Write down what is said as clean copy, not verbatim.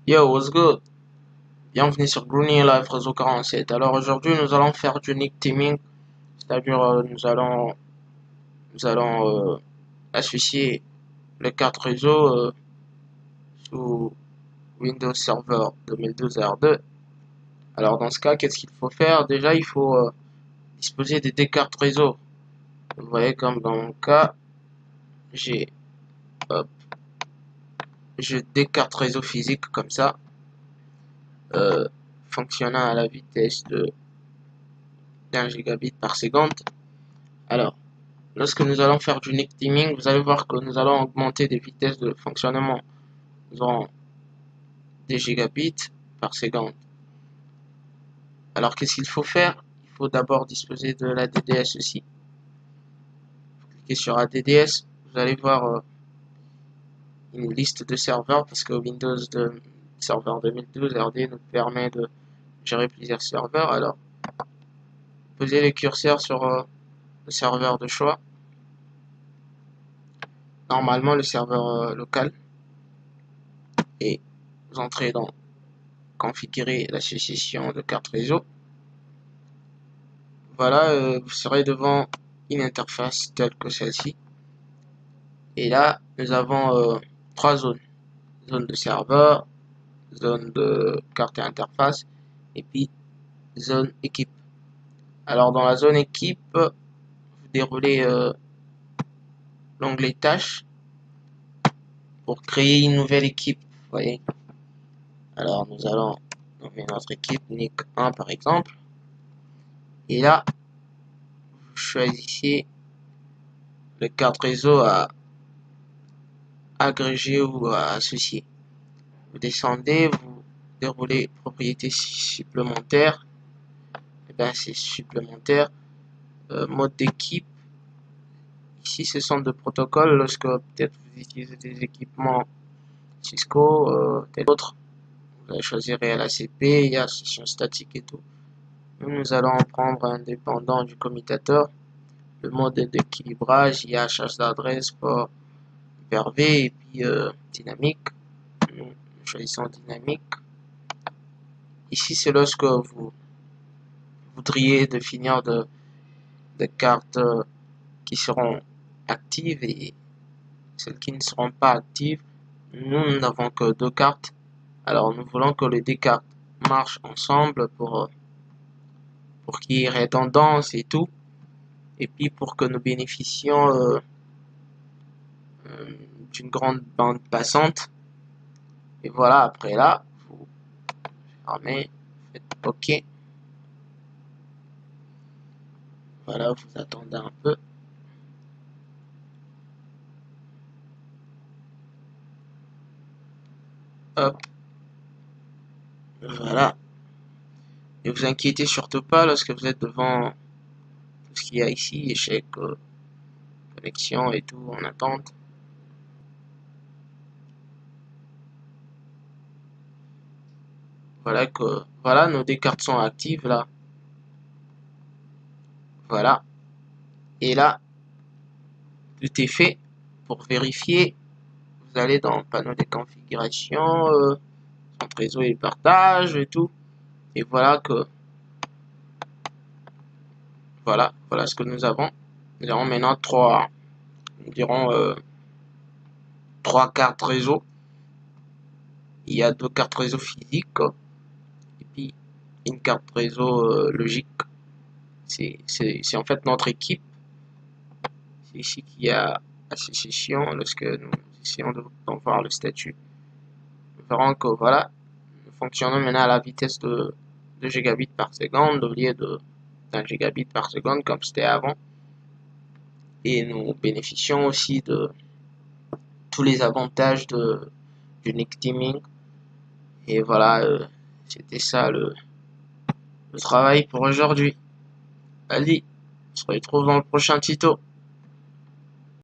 Yo, what's good? Bienvenue sur Brunei Live Réseau 47. Alors aujourd'hui, nous allons faire du nick teaming, c'est-à-dire nous allons associer les quatre réseaux sous Windows Server 2012 R2. Alors dans ce cas, qu'est-ce qu'il faut faire? Déjà, il faut disposer des cartes réseau. Vous voyez comme dans mon cas, j'ai hop, j'ai des cartes réseau physiques comme ça, euh, fonctionnant à la vitesse de 1 gigabit par seconde. Alors, lorsque nous allons faire du nick teaming, vous allez voir que nous allons augmenter des vitesses de fonctionnement. Nous aurons des gigabits par seconde. Alors qu'est-ce qu'il faut faire? Il faut d'abord disposer de la DDS aussi. Cliquez sur ADDS, vous allez voir une liste de serveurs parce que Windows Server 2012 RD nous permet de gérer plusieurs serveurs. Alors, posez le curseur sur le serveur de choix. Normalement, le serveur local. Et vous entrez dans configurer l'association de cartes réseau. Voilà, vous serez devant une interface telle que celle-ci. Et là, nous avons trois zones. Zone de serveur, zone de carte et interface, et puis zone équipe. Alors dans la zone équipe, vous déroulez l'onglet tâches pour créer une nouvelle équipe. Vous voyez. Alors nous allons nommer notre équipe Nick 1 par exemple. Et là, vous choisissez le carte réseau à agréger ou à associer. Vous descendez, vous déroulez propriétés supplémentaires. Et bien c'est supplémentaire. Mode d'équipe. Ici ce sont des protocoles lorsque peut-être vous utilisez des équipements Cisco, tel autre. Vous allez choisir LACP, il y a session statique et tout. Nous allons prendre un dépendant du commutateur. Le mode d'équilibrage, il y a chasse d'adresse, port hyper-V et puis dynamique. Nous choisissons dynamique. Ici, c'est lorsque vous voudriez définir de cartes qui seront actives et celles qui ne seront pas actives. Nous n'avons que deux cartes. Alors, nous voulons que les deux cartes marchent ensemble pour qu'il y ait redondance et tout. Et puis, pour que nous bénéficions d'une grande bande passante. Et voilà, après là, vous fermez, faites OK. Voilà, vous attendez un peu. Hop. Voilà. Ne vous inquiétez surtout pas lorsque vous êtes devant tout ce qu'il y a ici, échec, connexion et tout en attente. Voilà, nos deux cartes sont actives là. Voilà. Et là, tout est fait. Pour vérifier, vous allez dans le panneau de configuration, centre réseau et partage et tout. Et voilà voilà ce que nous avons. Nous avons maintenant trois cartes réseau. Il y a deux cartes réseau physiques et puis une carte réseau logique. C'est en fait notre équipe. C'est ici qu'il y a association. Lorsque nous essayons d'en voir le statut, nous verrons que voilà, nous fonctionnons maintenant à la vitesse de 2 gigabits par seconde au lieu de 1 gigabit par seconde comme c'était avant. Et nous bénéficions aussi de tous les avantages du nick teaming. Et voilà, c'était ça le travail pour aujourd'hui. Allez, on se retrouve dans le prochain tuto.